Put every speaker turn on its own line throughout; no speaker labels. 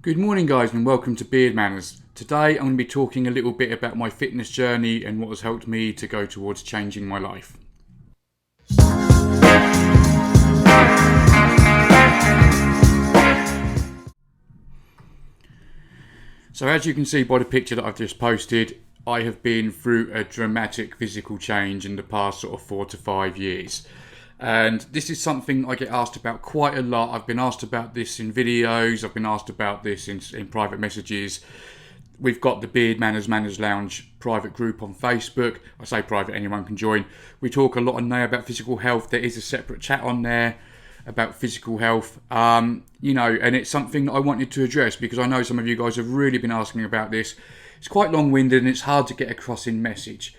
Good morning, guys, and welcome to Beard Manners. Today I'm going to be talking a little bit about my fitness journey and what has helped me to go towards changing my life. So as you can see by the picture that I've just posted, I have been through a dramatic physical change in the past sort of 4 to 5 years. And this is something I get asked about quite a lot. I've been asked about this in videos, I've been asked about this in private messages. We've got the Beard Manners Lounge private group on Facebook. I say private, anyone can join. We talk a lot on there about physical health. There is a separate chat on there about physical health, and it's something that I wanted to address because I know some of you guys have really been asking about this. It's quite long-winded and it's hard to get across in message.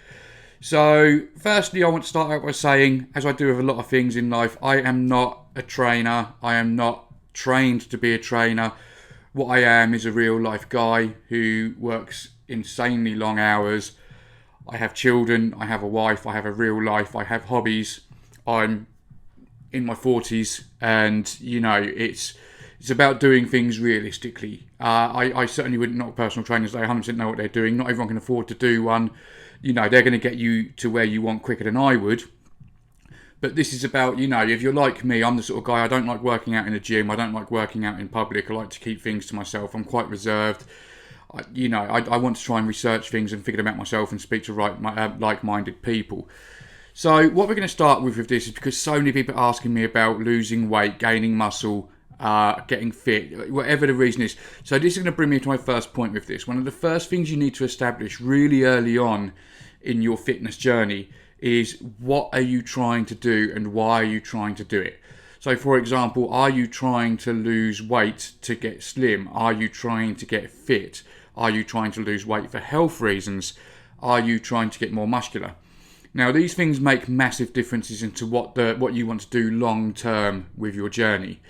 So, firstly, I want to start out by saying, as I do with a lot of things in life, I am not a trainer. I am not trained to be a trainer. What I am is a real-life guy who works insanely long hours. I have children, I have a wife, I have a real life, I have hobbies. I'm in my 40s, and it's about doing things realistically. I certainly wouldn't, not personal trainers, they 100% know what they're doing. Not everyone can afford to do one. They're going to get you to where you want quicker than I would. But this is about, if you're like me, I'm the sort of guy, I don't like working out in a gym, I don't like working out in public, I like to keep things to myself, I'm quite reserved. I want to try and research things and figure them out myself and speak to like-minded people. So what we're going to start with this is because so many people are asking me about losing weight, gaining muscle, getting fit, whatever the reason is. So this is going to bring me to my first point with this. One of the first things you need to establish really early on in your fitness journey is what are you trying to do and why are you trying to do it. So for example, are you trying to lose weight to get slim? Are you trying to get fit? Are you trying to lose weight for health reasons? Are you trying to get more muscular? Now, these things make massive differences into what you want to do long term with your journey.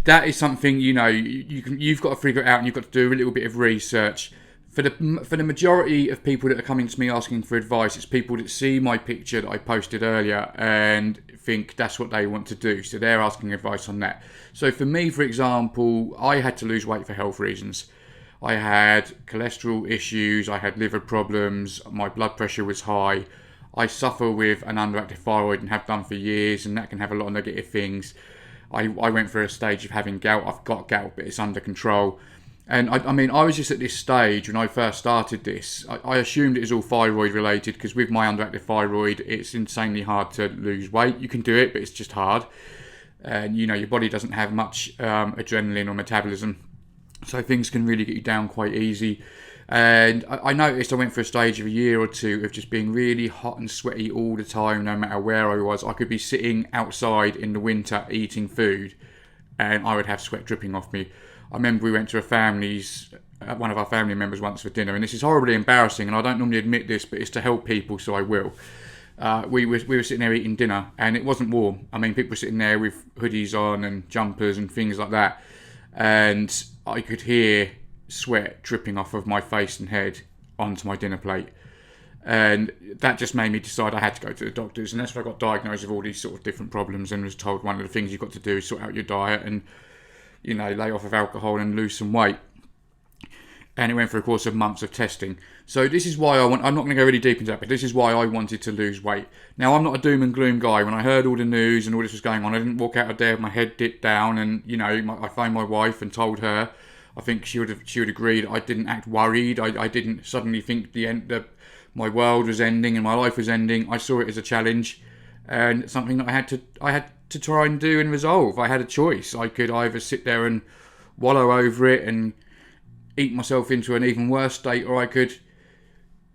That is something you've got to figure it out, and you've got to do a little bit of research. For the majority of people that are coming to me asking for advice, it's people that see my picture that I posted earlier and think that's what they want to do. So they're asking advice on that. So for me, for example, I had to lose weight for health reasons. I had cholesterol issues, I had liver problems, my blood pressure was high. I suffer with an underactive thyroid and have done for years, and that can have a lot of negative things. I went through a stage of having gout. I've got gout, but it's under control. And I was just at this stage when I first started this. I assumed it was all thyroid related because with my underactive thyroid, it's insanely hard to lose weight. You can do it, but it's just hard. And your body doesn't have much adrenaline or metabolism. So things can really get you down quite easy. And I noticed I went for a stage of a year or two of just being really hot and sweaty all the time, no matter where I was. I could be sitting outside in the winter eating food and I would have sweat dripping off me. I remember we went to one of our family members once for dinner, and this is horribly embarrassing, and I don't normally admit this, but it's to help people, so I will. We were sitting there eating dinner, and it wasn't warm. People were sitting there with hoodies on and jumpers and things like that, and I could hear sweat dripping off of my face and head onto my dinner plate. And that just made me decide I had to go to the doctors, and that's where I got diagnosed with all these sort of different problems and was told one of the things you've got to do is sort out your diet and lay off of alcohol and lose some weight. And it went through a course of months of testing. So this is why I'm not going to go really deep into that, but this is why I wanted to lose weight. Now, I'm not a doom and gloom guy. When I heard all the news and all this was going on, I didn't walk out of there with my head dipped down and, I phoned my wife and told her. I think she would agree that I didn't act worried. I didn't suddenly think that my world was ending and my life was ending. I saw it as a challenge and something that I had to try and do and resolve. I had a choice. I could either sit there and wallow over it and eat myself into an even worse state, or I could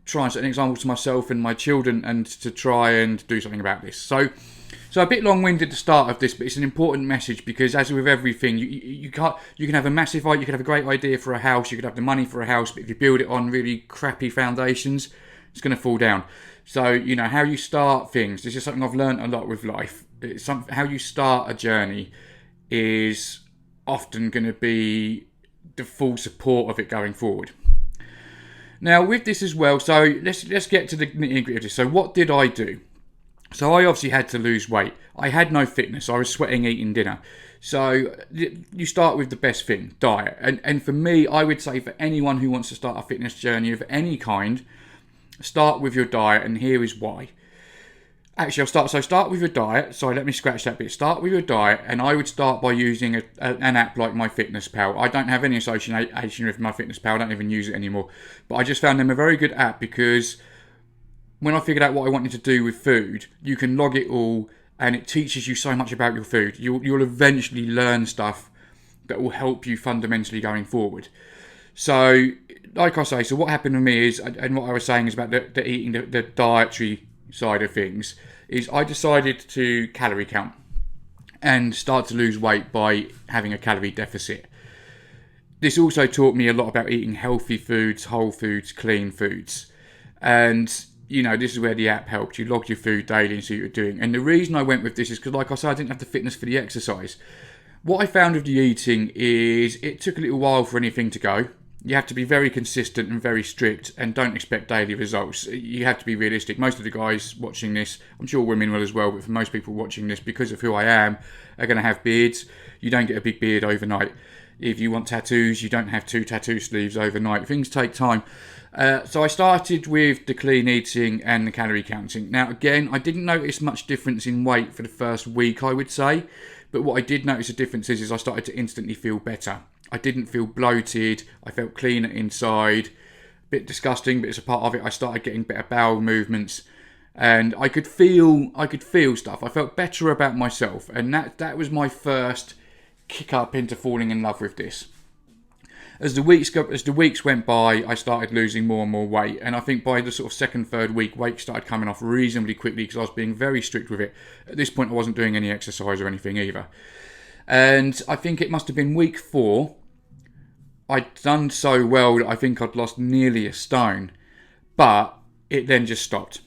try and set an example to myself and my children and to try and do something about this. So a bit long-winded the start of this, but it's an important message because as with everything, you can have a massive idea, you can have a great idea for a house, you could have the money for a house, but if you build it on really crappy foundations, it's going to fall down. So, how you start things, this is something I've learned a lot with life. How you start a journey is often going to be the full support of it going forward. Now, with this as well, so let's get to the nitty-gritty of this. So what did I do? So I obviously had to lose weight. I had no fitness. I was sweating eating dinner. So you start with the best thing, diet. And for me, I would say for anyone who wants to start a fitness journey of any kind, start with your diet, and here is why. Actually, start with your diet. Sorry, let me scratch that bit. Start with your diet, and I would start by using an app like MyFitnessPal. I don't have any association with MyFitnessPal. I don't even use it anymore. But I just found them a very good app because when I figured out what I wanted to do with food, you can log it all, and it teaches you so much about your food. You'll eventually learn stuff that will help you fundamentally going forward. So, like I say, so what happened to me is, and what I was saying is about the eating, the dietary side of things, is I decided to calorie count and start to lose weight by having a calorie deficit. This also taught me a lot about eating healthy foods, whole foods, clean foods. And, this is where the app helped. You logged your food daily and see what you're doing. And the reason I went with this is because, like I said, I didn't have the fitness for the exercise. What I found with the eating is it took a little while for anything to go. You have to be very consistent and very strict, and don't expect daily results. You have to be realistic. Most of the guys watching this, I'm sure women will as well, but for most people watching this, because of who I am, are going to have beards. You don't get a big beard overnight. If you want tattoos, you don't have 2 tattoo sleeves overnight. Things take time. So I started with the clean eating and the calorie counting. Now, again, I didn't notice much difference in weight for the first week, I would say. But what I did notice a difference is I started to instantly feel better. I didn't feel bloated. I felt cleaner inside. A bit disgusting, but it's a part of it. I started getting better bowel movements, and I could feel stuff. I felt better about myself, and that was my first kick up into falling in love with this. As the weeks went by, I started losing more and more weight, and I think by the sort of second, third week, weight started coming off reasonably quickly because I was being very strict with it. At this point, I wasn't doing any exercise or anything either. And I think it must have been week 4. I'd done so well that I think I'd lost nearly a stone, but it then just stopped.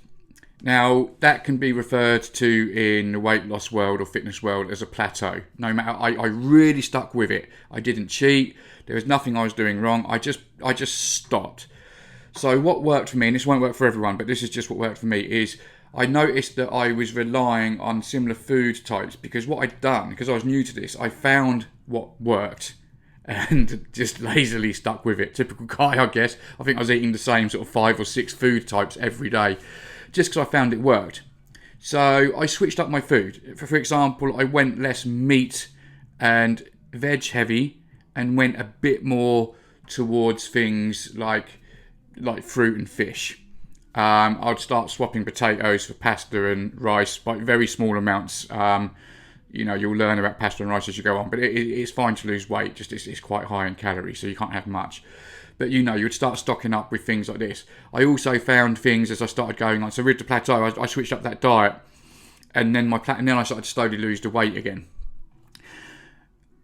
Now, that can be referred to in the weight loss world or fitness world as a plateau. No matter, I really stuck with it. I didn't cheat. There was nothing I was doing wrong. I just stopped. So what worked for me, and this won't work for everyone, but this is just what worked for me, is I noticed that I was relying on similar food types, because what I'd done, because I was new to this, I found what worked and just lazily stuck with it. Typical guy, I guess. I think I was eating the same sort of 5 or 6 food types every day, just because I found it worked. So I switched up my food. For example, I went less meat and veg heavy and went a bit more towards things like fruit and fish. I'd start swapping potatoes for pasta and rice by very small amounts. You'll learn about pasta and rice as you go on, but it's fine to lose weight. Just it's quite high in calories, so you can't have much. But you would start stocking up with things like this. I also found things as I started going on. So with the plateau, I switched up that diet, and then I started to slowly lose the weight again.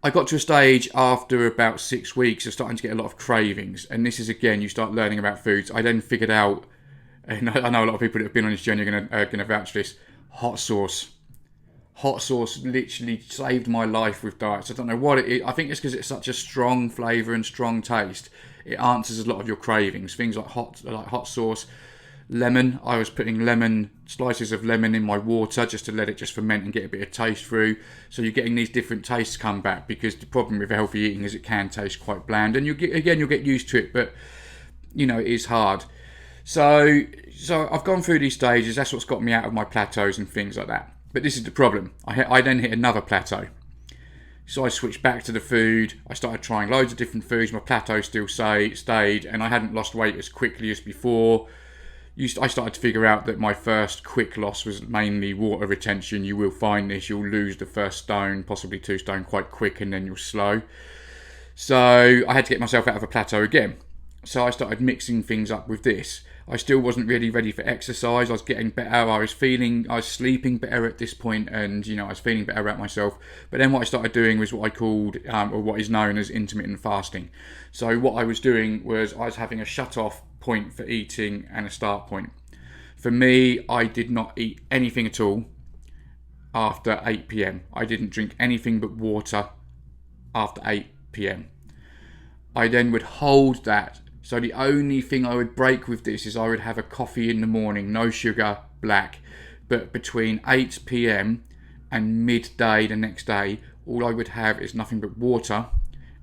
I got to a stage after about 6 weeks of starting to get a lot of cravings, and this is again, you start learning about foods. I then figured out, and I know a lot of people that have been on this journey are going to vouch for this, hot sauce. Hot sauce literally saved my life with diets. I don't know what it is. I think it's because it's such a strong flavour and strong taste. It answers a lot of your cravings. Things like hot sauce, lemon. I was putting slices of lemon in my water just to let it just ferment and get a bit of taste through. So you're getting these different tastes come back, because the problem with healthy eating is it can taste quite bland, and you'll get used to it, but it is hard. So I've gone through these stages. That's what's got me out of my plateaus and things like that. But this is the problem. I then hit another plateau. So I switched back to the food. I started trying loads of different foods. My plateau still stayed, and I hadn't lost weight as quickly as before. I started to figure out that my first quick loss was mainly water retention. You will find this. You'll lose the first stone, possibly 2 stone, quite quick, and then you'll slow. So I had to get myself out of a plateau again. So I started mixing things up with this. I still wasn't really ready for exercise. I was getting better. I was sleeping better at this point, and I was feeling better about myself. But then what I started doing was what I called, or what is known as intermittent fasting. So what I was doing was I was having a shut-off point for eating and a start point. For me, I did not eat anything at all after 8 p.m. I didn't drink anything but water after 8 p.m. I then would hold that. So the only thing I would break with this is I would have a coffee in the morning, no sugar, black. but between 8 p.m. and midday the next day, all I would have is nothing but water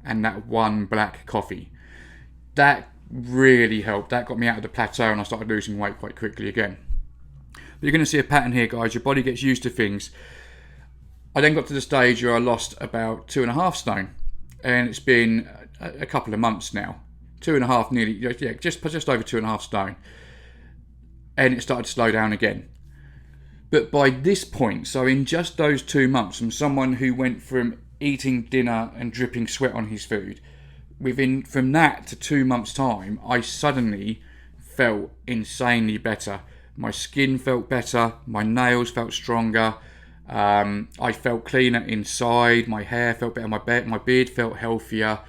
and that one black coffee. That really helped. That got me out of the plateau and I started losing weight quite quickly again. But you're going to see a pattern here, guys. Your body gets used to things. I then got to the stage where I lost about 2.5 stone, and it's been a couple of months now. 2.5, nearly, yeah, just over 2.5 stone. And it started to slow down again. But by this point, so in just those 2 months, from someone who went from eating dinner and dripping sweat on his food, from that to 2 months' time, I suddenly felt insanely better. My skin felt better, my nails felt stronger, I felt cleaner inside, my hair felt better, my beard felt healthier.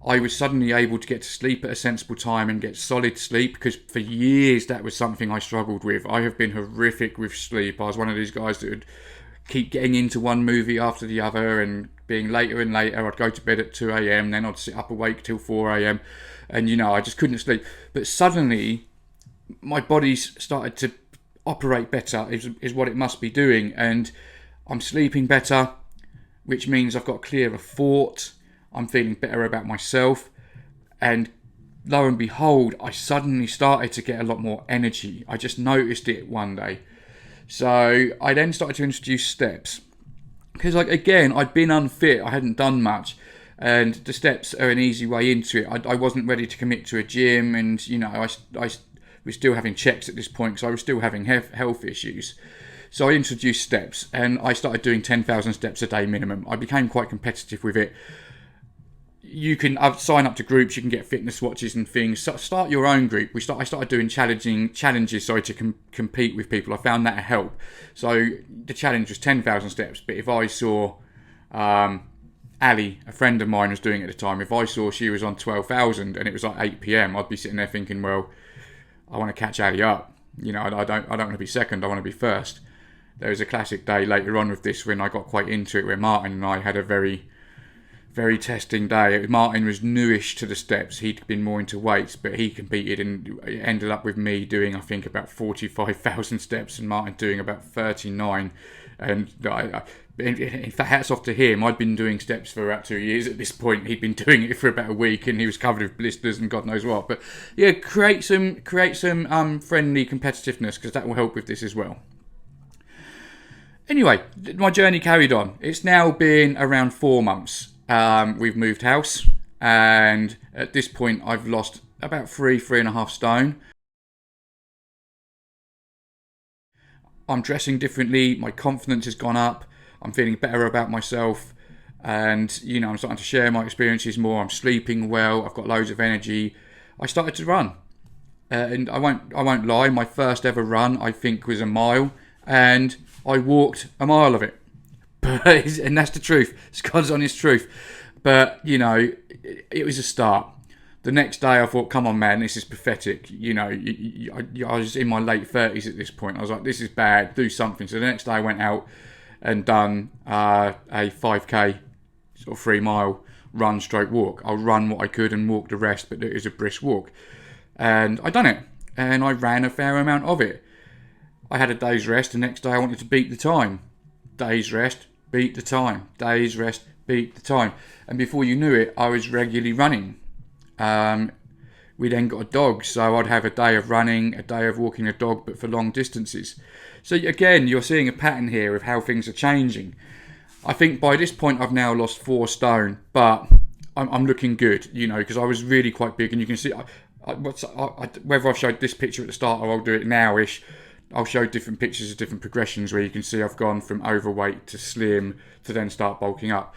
I was suddenly able to get to sleep at a sensible time and get solid sleep, because for years that was something I struggled with. I have been horrific with sleep. I was one of these guys that would keep getting into one movie after the other and being later and later. I'd go to bed at 2 a.m, then I'd sit up awake till 4 a.m, and I just couldn't sleep. But suddenly my body's started to operate better, is what it must be doing, and I'm sleeping better, which means I've got clearer thought. I'm feeling better about myself, and lo and behold, I suddenly started to get a lot more energy. I just noticed it one day. So I then started to introduce steps, because again, I'd been unfit, I hadn't done much, and the steps are an easy way into it. I wasn't ready to commit to a gym, and I was still having checks at this point because I was still having health issues. So I introduced steps, and I started doing 10,000 steps a day minimum. I became quite competitive with it. You can sign up to groups, you can get fitness watches and things. So start your own group. I started doing challenges to compete with people. I found that a help. So the challenge was 10,000 steps, but if I saw Ali, a friend of mine, was doing it at the time, if I saw she was on 12,000 and it was like 8 p.m, I'd be sitting there thinking, well, I want to catch Ali up. I don't want to be second, I want to be first. There was a classic day later on with this when I got quite into it, where Martin and I had a very, very testing day. Martin was newish to the steps. He'd been more into weights, but he competed, and it ended up with me doing, I think, about 45,000 steps and Martin doing about 39. And in fact, hats off to him. I'd been doing steps for about 2 years at this point. He'd been doing it for about a week, and he was covered with blisters and God knows what. But yeah, create some friendly competitiveness, because that will help with this as well. Anyway, my journey carried on. It's now been around 4 months. We've moved house, and at this point I've lost about 3.5 stone. I'm dressing differently, my confidence has gone up, I'm feeling better about myself, and I'm starting to share my experiences more. I'm sleeping well, I've got loads of energy. I started to run, and I won't lie, my first ever run I think was a mile, and I walked a mile of it. And that's the truth. It's God's honest truth. But, it was a start. The next day I thought, come on, man, this is pathetic. I was in my late 30s at this point. I was like, this is bad, do something. So the next day I went out and done a 5k, sort of 3 mile run stroke walk. I'll run what I could and walk the rest, but it was a brisk walk. And I done it. And I ran a fair amount of it. I had a day's rest. The next day I wanted to beat the time. Day's rest, beat the time. Day's rest, beat the time. And before you knew it, I was regularly running. We then got a dog, so I'd have a day of running, a day of walking a dog, but for long distances. So again, you're seeing a pattern here of how things are changing. I think by this point I've now lost 4 stone, but I'm looking good, because I was really quite big, and you can see, whether I've showed this picture at the start or I'll do it now-ish, I'll show different pictures of different progressions where you can see I've gone from overweight to slim to then start bulking up.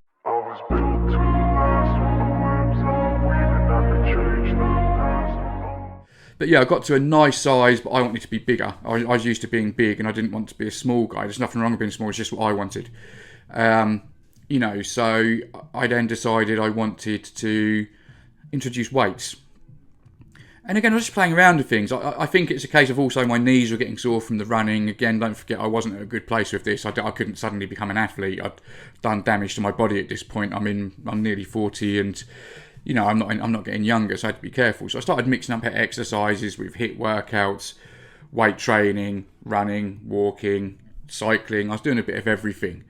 But yeah, I got to a nice size, but I wanted to be bigger. I was used to being big, and I didn't want to be a small guy. There's nothing wrong with being small, it's just what I wanted. So I then decided I wanted to introduce weights. And again, I was just playing around with things. I think it's a case of also my knees were getting sore from the running. Again, don't forget, I wasn't at a good place with this. I couldn't suddenly become an athlete. I'd done damage to my body at this point. I'm nearly 40, and I'm not getting younger, so I had to be careful. So I started mixing up exercises with HIIT workouts, weight training, running, walking, cycling. I was doing a bit of everything.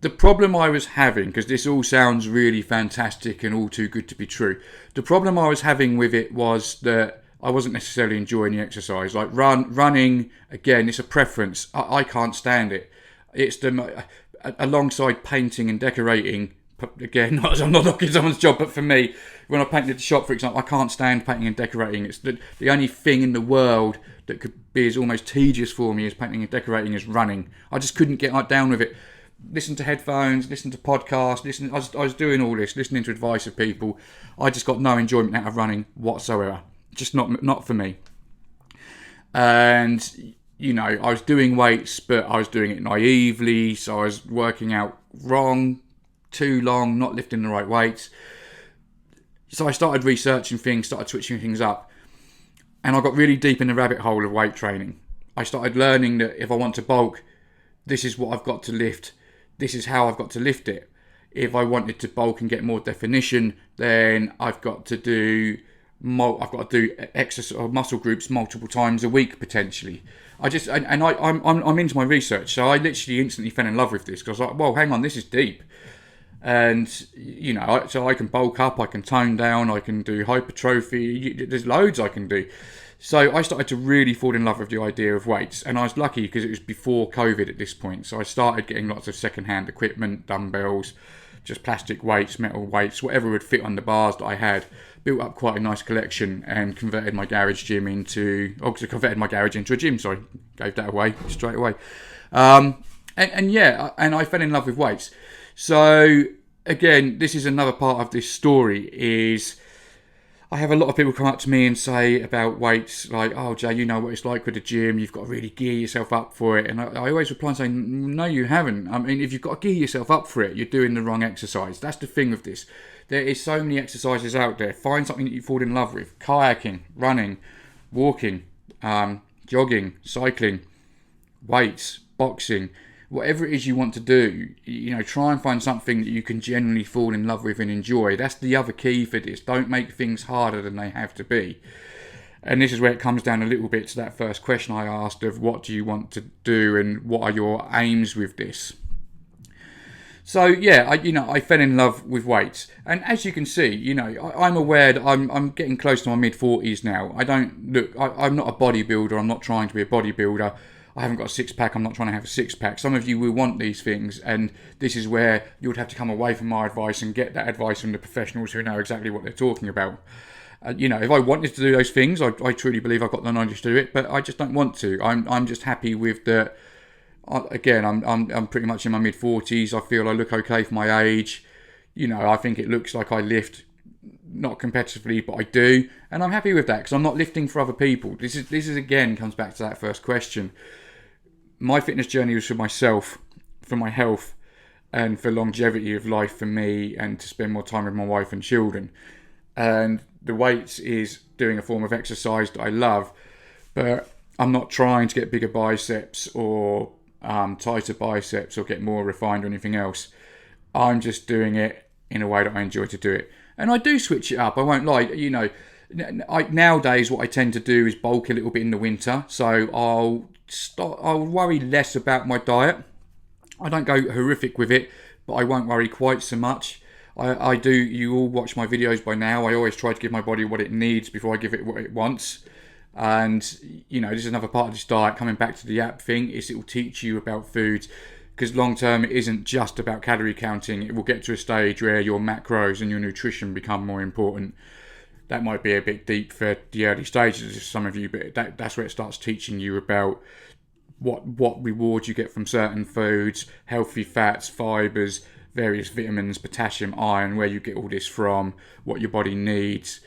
The problem I was having, because this all sounds really fantastic and all too good to be true, the problem I was having with it was that I wasn't necessarily enjoying the exercise. Like running, again, it's a preference. I can't stand it. It's alongside painting and decorating. Again, I'm not knocking someone's job, but for me, when I painted the shop, for example, I can't stand painting and decorating. It's the only thing in the world that could be as almost tedious for me as painting and decorating is running. I just couldn't get down with it. Listen to headphones, listen to podcasts, I was doing all this, listening to advice of people. I just got no enjoyment out of running whatsoever. Just not for me. And, you know, I was doing weights, but I was doing it naively, so I was working out wrong, too long, not lifting the right weights. So I started researching things, started switching things up, and I got really deep in the rabbit hole of weight training. I started learning that if I want to bulk, this is what I've got to lift. This is how I've got to lift it. If I wanted to bulk and get more definition, then I've got to do exercise or muscle groups multiple times a week potentially. I'm into my research, so I literally instantly fell in love with this because I was like, well, hang on, this is deep. And you know, so I can bulk up, I can tone down, I can do hypertrophy. There's loads I can do. So I started to really fall in love with the idea of weights, and I was lucky because it was before COVID at this point. So I started getting lots of second-hand equipment, dumbbells, just plastic weights, metal weights, whatever would fit on the bars that I had. Built up quite a nice collection and converted my garage into a gym. Sorry, gave that away straight away. And I fell in love with weights. So again, this is another part of this story is I have a lot of people come up to me and say about weights, like, oh, Jay, you know what it's like with the gym. You've got to really gear yourself up for it. And I always reply and say, no, you haven't. I mean, if you've got to gear yourself up for it, you're doing the wrong exercise. That's the thing with this. There is so many exercises out there. Find something that you fall in love with. Kayaking, running, walking, jogging, cycling, weights, boxing. Whatever it is you want to do, you know, try and find something that you can genuinely fall in love with and enjoy. That's the other key for this. Don't make things harder than they have to be. And this is where it comes down a little bit to that first question I asked of what do you want to do and what are your aims with this? So yeah, I fell in love with weights, and as you can see, you know, I'm aware that I'm getting close to my mid-40s now. I'm not a bodybuilder. I'm not trying to be a bodybuilder. I haven't got a six-pack, I'm not trying to have a six-pack. Some of you will want these things, and this is where you would have to come away from my advice and get that advice from the professionals who know exactly what they're talking about. You know, if I wanted to do those things, I truly believe I've got the knowledge to do it, but I just don't want to. I'm just happy with the... Again, I'm pretty much in my mid-40s. I feel I look okay for my age. You know, I think it looks like I lift, not competitively, but I do. And I'm happy with that because I'm not lifting for other people. This is again, comes back to that first question. My fitness journey was for myself, for my health, and for longevity of life for me, and to spend more time with my wife and children. And the weights is doing a form of exercise that I love, but I'm not trying to get bigger biceps or tighter biceps or get more refined or anything else. I'm just doing it in a way that I enjoy to do it. And I do switch it up, I won't lie. You know, nowadays what I tend to do is bulk a little bit in the winter. So I'll worry less about my diet. I don't go horrific with it, but I won't worry quite so much. I do, you all watch my videos by now. I always try to give my body what it needs before I give it what it wants. And, you know, this is another part of this diet, coming back to the app thing, is it will teach you about foods. Because long term, it isn't just about calorie counting. It will get to a stage where your macros and your nutrition become more important. That might be a bit deep for the early stages of some of you, but that's where it starts teaching you about what rewards you get from certain foods, healthy fats, fibres, various vitamins, potassium, iron, where you get all this from, what your body needs.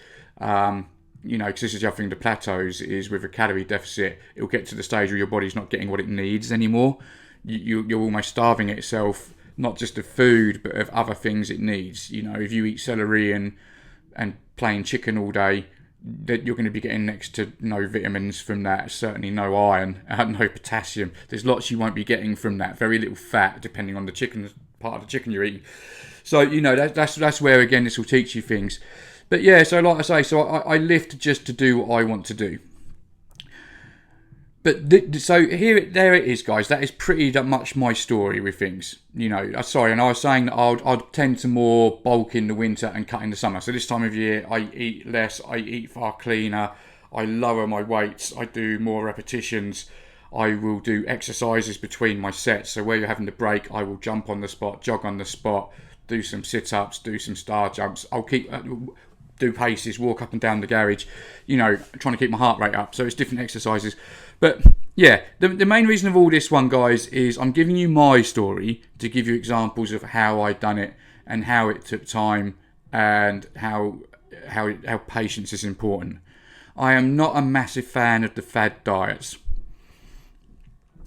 You know, because this is the other thing, the plateaus is with a calorie deficit, it'll get to the stage where your body's not getting what it needs anymore. You're almost starving itself, not just of food, but of other things it needs. You know, if you eat celery and plain chicken all day, that you're going to be getting next to no vitamins from that, certainly no iron, no potassium. There's lots you won't be getting from that, very little fat, depending on the chicken, part of the chicken you're eating. So, you know, that's where, again, this will teach you things. But yeah, so like I say, so I lift just to do what I want to do. But so there it is, guys. That is pretty much my story with things. You know, sorry, and I was saying that I'd tend to more bulk in the winter and cut in the summer. So this time of year, I eat less, I eat far cleaner, I lower my weights, I do more repetitions, I will do exercises between my sets. So where you're having to break, I will jump on the spot, jog on the spot, do some sit-ups, do some star jumps. I'll keep... do paces, walk up and down the garage, you know, trying to keep my heart rate up. So it's different exercises. But yeah, the main reason of all this one, guys, is I'm giving you my story to give you examples of how I done it and how it took time and how patience is important. I am not a massive fan of the fad diets.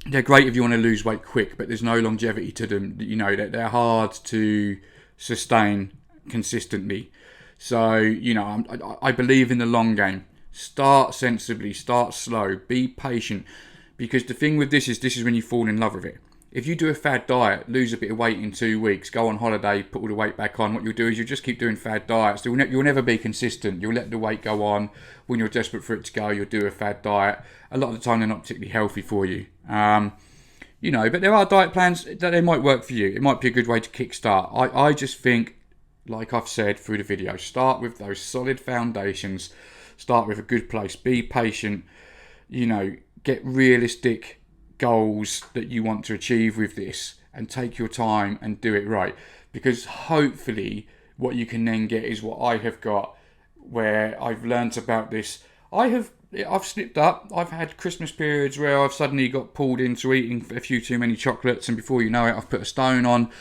They're great if you want to lose weight quick, but there's no longevity to them. You know, they're hard to sustain consistently. So, you know, I believe in the long game. Start sensibly, start slow, be patient. Because the thing with this is when you fall in love with it. If you do a fad diet, lose a bit of weight in 2 weeks, go on holiday, put all the weight back on, what you'll do is you'll just keep doing fad diets. You'll never be consistent. You'll let the weight go on. When you're desperate for it to go, you'll do a fad diet. A lot of the time, they're not particularly healthy for you. You know, but there are diet plans that they might work for you. It might be a good way to kickstart. I just think, like I've said through the video, start with those solid foundations. Start with a good place. Be patient. You know, get realistic goals that you want to achieve with this and take your time and do it right. Because hopefully what you can then get is what I have got, where I've learnt about this. I've slipped up. I've had Christmas periods where I've suddenly got pulled into eating a few too many chocolates, and before you know it, I've put a stone on.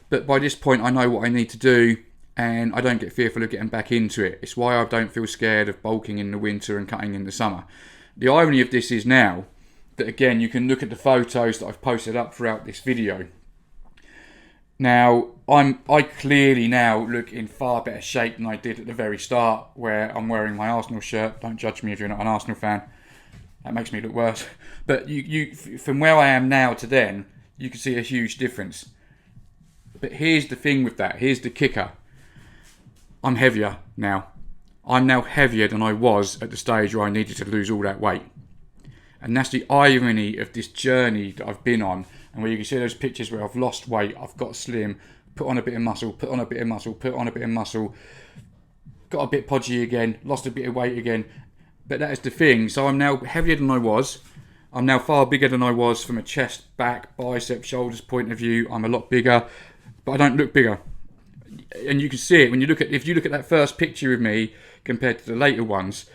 But by this point, I know what I need to do, and I don't get fearful of getting back into it. It's why I don't feel scared of bulking in the winter and cutting in the summer. The irony of this is now that, again, you can look at the photos that I've posted up throughout this video. Now, I clearly now look in far better shape than I did at the very start, where I'm wearing my Arsenal shirt. Don't judge me if you're not an Arsenal fan. That makes me look worse. But you from where I am now to then, you can see a huge difference. But here's the thing with that. Here's the kicker. I'm heavier now. I'm now heavier than I was at the stage where I needed to lose all that weight. And that's the irony of this journey that I've been on, and where you can see those pictures where I've lost weight, I've got slim, put on a bit of muscle, put on a bit of muscle, put on a bit of muscle, got a bit podgy again, lost a bit of weight again. But that is the thing. So I'm now heavier than I was. I'm now far bigger than I was from a chest, back, biceps, shoulders point of view. I'm a lot bigger, but I don't look bigger. And you can see it when you look at, if you look at that first picture of me compared to the later ones.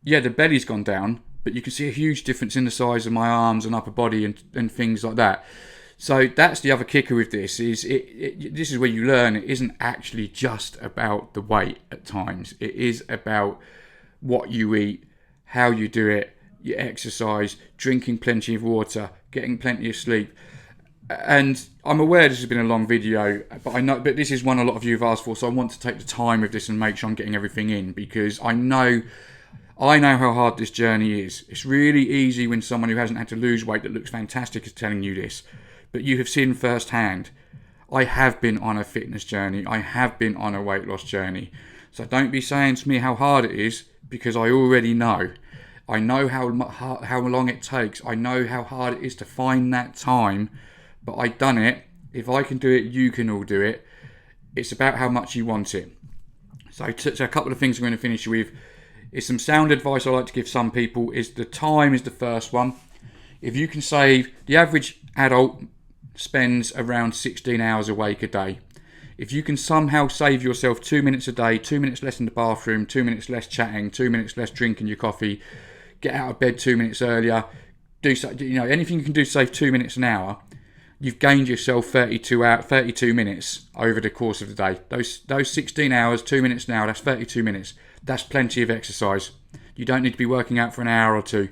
Yeah, the belly's gone down, but you can see a huge difference in the size of my arms and upper body and things like that. So that's the other kicker with this, is this is where you learn it isn't actually just about the weight at times. It is about what you eat, how you do it, your exercise, drinking plenty of water, getting plenty of sleep. And I'm aware this has been a long video, but this is one a lot of you have asked for, so I want to take the time with this and make sure I'm getting everything in, because I know how hard this journey is. It's really easy when someone who hasn't had to lose weight that looks fantastic is telling you this, but you have seen firsthand. I have been on a fitness journey. I have been on a weight loss journey. So don't be saying to me how hard it is, because I already know. I know how long it takes. I know how hard it is to find that time. But I've done it. If I can do it, you can all do it. It's about how much you want it. So a couple of things I'm going to finish with is some sound advice I like to give some people. Is the time is the first one. If you can save, the average adult spends around 16 hours awake a day. If you can somehow save yourself 2 minutes a day, 2 minutes less in the bathroom, 2 minutes less chatting, 2 minutes less drinking your coffee, get out of bed 2 minutes earlier, anything you can do to save 2 minutes an hour, you've gained yourself 32 minutes over the course of the day. Those 16 hours, 2 minutes an hour, that's 32 minutes. That's plenty of exercise. You don't need to be working out for an hour or two.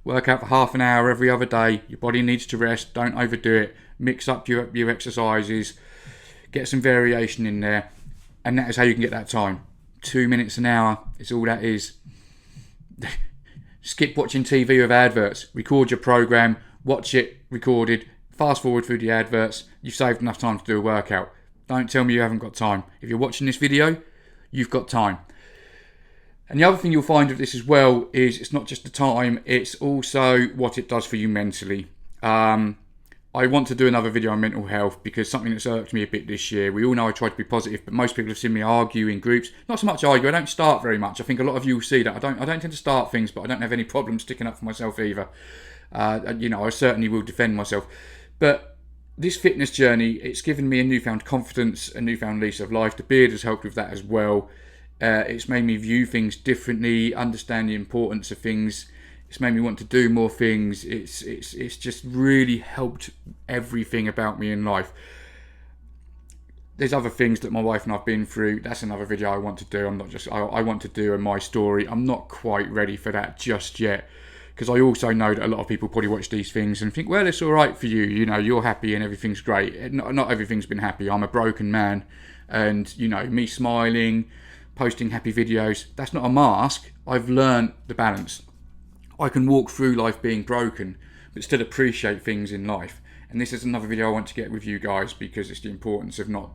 Work out for half an hour every other day. Your body needs to rest. Don't overdo it. Mix up your exercises. Get some variation in there. And that is how you can get that time. 2 minutes an hour is all that is. Skip watching TV with adverts. Record your program. Watch it recorded. Fast forward through the adverts. You've saved enough time to do a workout. Don't tell me you haven't got time. If you're watching this video, you've got time. And the other thing you'll find with this as well is it's not just the time, it's also what it does for you mentally. I want to do another video on mental health because something that's irked me a bit this year. We all know I try to be positive, but most people have seen me argue in groups. Not so much argue, I don't start very much. I think a lot of you will see that. I don't tend to start things, but I don't have any problem sticking up for myself either. I certainly will defend myself. But this fitness journey, it's given me a newfound confidence, a newfound lease of life. The beard has helped with that as well. It's made me view things differently, understand the importance of things. It's made me want to do more things. It's just really helped everything about me in life. There's other things that my wife and I've been through. That's another video I want to do. I want to do my story. I'm not quite ready for that just yet, because I also know that a lot of people probably watch these things and think, well, it's all right for you. You know, you're happy and everything's great. Not everything's been happy. I'm a broken man, and me smiling, posting happy videos, that's not a mask. I've learned the balance. I can walk through life being broken, but still appreciate things in life. And this is another video I want to get with you guys, because it's the importance of not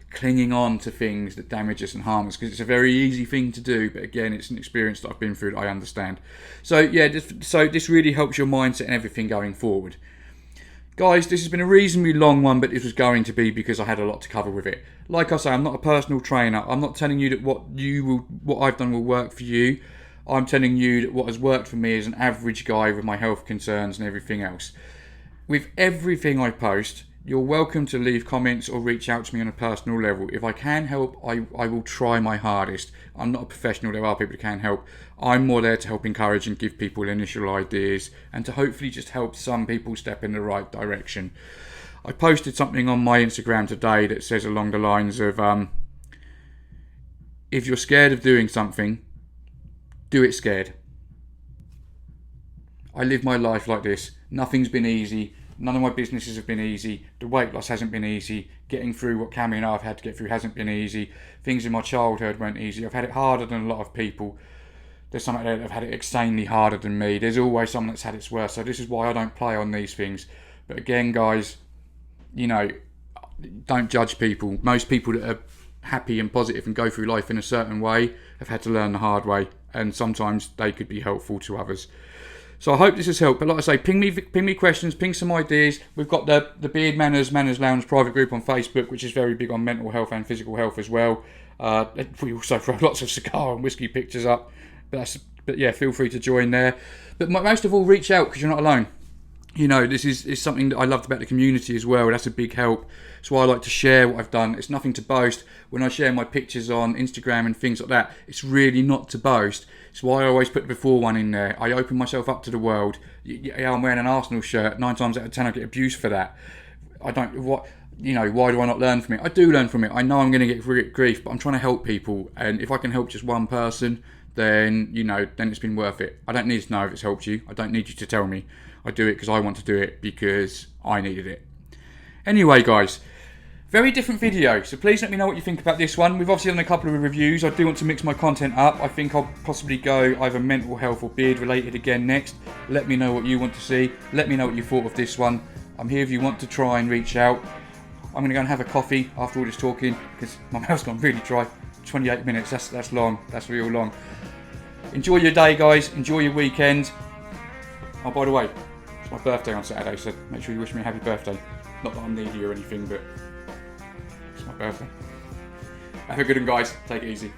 clinging on to things that damage us and harm us, because it's a very easy thing to do, but again, it's an experience that I've been through that I understand. So yeah, this really helps your mindset and everything going forward. Guys, this has been a reasonably long one, but this was going to be because I had a lot to cover with it. Like I say, I'm not a personal trainer. I'm not telling you that what I've done will work for you. I'm telling you that what has worked for me as an average guy with my health concerns and everything else. With everything I post, you're welcome to leave comments or reach out to me on a personal level. If I can help, I will try my hardest. I'm not a professional. There are people who can help. I'm more there to help encourage and give people initial ideas, and to hopefully just help some people step in the right direction. I posted something on my Instagram today that says along the lines of, if you're scared of doing something, do it scared. I live my life like this. Nothing's been easy. None of my businesses have been easy. The weight loss hasn't been easy. Getting through what Cammy and I have had to get through hasn't been easy. Things in my childhood weren't easy. I've had it harder than a lot of people. There's some out there that have had it insanely harder than me. There's always someone that's had it worse. So this is why I don't play on these things. But again, guys, don't judge people. Most people that are happy and positive and go through life in a certain way have had to learn the hard way, and sometimes they could be helpful to others. So I hope this has helped. But like I say, ping me questions, ping some ideas. We've got the Beard Manners Lounge private group on Facebook, which is very big on mental health and physical health as well. We also throw lots of cigar and whiskey pictures up. But yeah, feel free to join there. But most of all, reach out, because you're not alone. This is something that I loved about the community as well. That's a big help. That's why I like to share what I've done. It's nothing to boast. When I share my pictures on Instagram and things like that, it's really not to boast. It's why I always put the before one in there. I open myself up to the world. Yeah, I'm wearing an Arsenal shirt. 9 times out of 10 I get abused for that. Why do I not learn from it? I do learn from it. I know I'm going to get grief, but I'm trying to help people. And if I can help just one person, then it's been worth it. I don't need to know if it's helped you. I don't need you to tell me. I do it because I want to do it, because I needed it. Anyway, guys, very different video, so please let me know what you think about this one. We've obviously done a couple of reviews. I do want to mix my content up. I think I'll possibly go either mental health or beard related again next. Let me know what you want to see. Let me know what you thought of this one. I'm here if you want to try and reach out. I'm going to go and have a coffee after all this talking, because my mouth's gone really dry. 28 minutes, that's long. That's real long. Enjoy your day, guys. Enjoy your weekend. Oh, by the way, it's my birthday on Saturday, so make sure you wish me a happy birthday. Not that I'm needy or anything, but it's my birthday. Have a good one, guys. Take it easy.